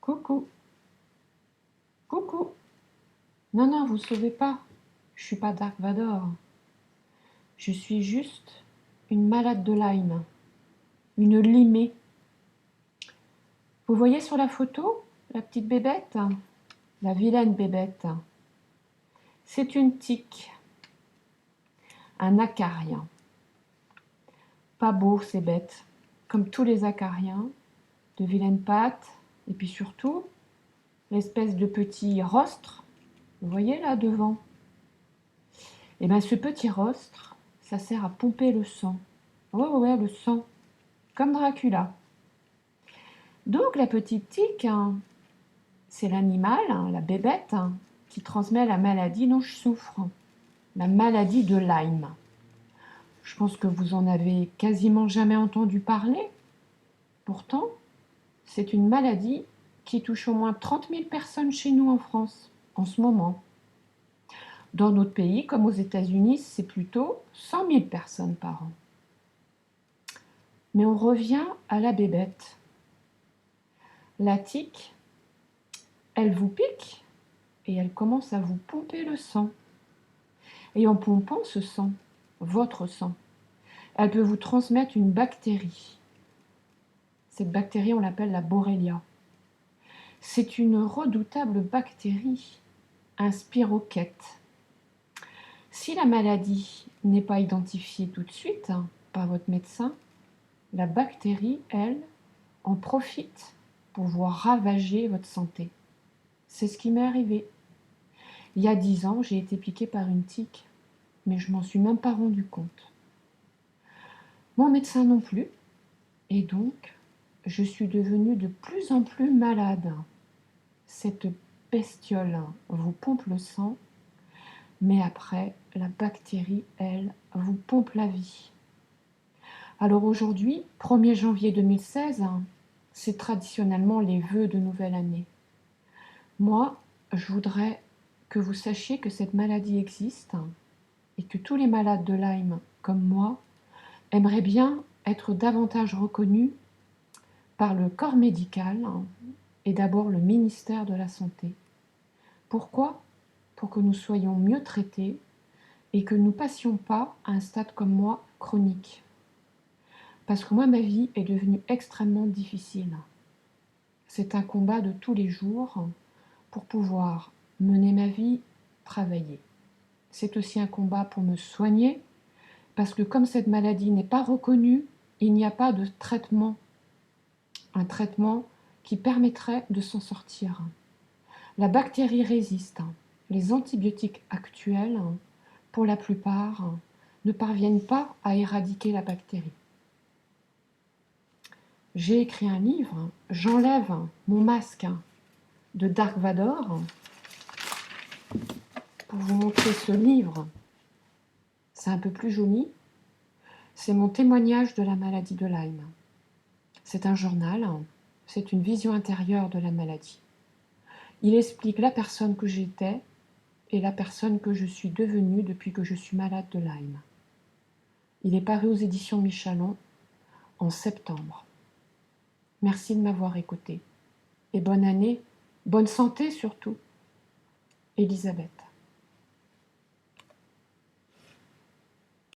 Coucou, coucou. Non, non, vous sauvez pas. Je suis pas Dark Vador. Je suis juste une malade de Lyme, une limée. Vous voyez sur la photo la petite bébête, la vilaine bébête. C'est une tique, un acarien. Pas beau, c'est bête, comme tous les acariens, de vilaines pattes, et puis surtout l'espèce de petit rostre. Vous voyez là devant? Et bien ce petit rostre, ça sert à pomper le sang. Ouais, le sang, comme Dracula. Donc la petite tique, c'est l'animal, la bébête, qui transmet la maladie dont je souffre, la maladie de Lyme. Je pense que vous en avez quasiment jamais entendu parler. Pourtant, c'est une maladie qui touche au moins 30 000 personnes chez nous en France, en ce moment. Dans notre pays, comme aux États-Unis, c'est plutôt 100 000 personnes par an. Mais on revient à la bébête. La tique, elle vous pique et elle commence à vous pomper le sang. Et en pompant ce sang, votre sang, elle peut vous transmettre une bactérie. Cette bactérie, on l'appelle la Borrelia. C'est une redoutable bactérie, un spirochète. Si la maladie n'est pas identifiée tout de suite par votre médecin, la bactérie, elle, en profite pour voir ravager votre santé. C'est ce qui m'est arrivé. Il y a 10 ans, j'ai été piquée par une tique, mais je m'en suis même pas rendu compte. Mon médecin non plus, et donc je suis devenue de plus en plus malade. Cette bestiole vous pompe le sang, mais après, la bactérie, elle, vous pompe la vie. Alors aujourd'hui, 1er janvier 2016, c'est traditionnellement les vœux de nouvelle année. Moi, je voudrais que vous sachiez que cette maladie existe et que tous les malades de Lyme, comme moi, aimeraient bien être davantage reconnus par le corps médical et d'abord le ministère de la Santé. Pourquoi ? Pour que nous soyons mieux traités et que nous ne passions pas à un stade comme moi chronique. Parce que moi, ma vie est devenue extrêmement difficile. C'est un combat de tous les jours pour pouvoir mener ma vie, travailler. C'est aussi un combat pour me soigner, parce que comme cette maladie n'est pas reconnue, il n'y a pas de traitement, un traitement qui permettrait de s'en sortir. La bactérie résiste. Les antibiotiques actuels, pour la plupart, ne parviennent pas à éradiquer la bactérie. J'ai écrit un livre, j'enlève mon masque de Dark Vador pour vous montrer ce livre. C'est un peu plus joli. C'est mon témoignage de la maladie de Lyme. C'est un journal, c'est une vision intérieure de la maladie. Il explique la personne que j'étais et la personne que je suis devenue depuis que je suis malade de Lyme. Il est paru aux éditions Michalon en septembre. Merci de m'avoir écouté. Et bonne année, bonne santé surtout. Elisabeth.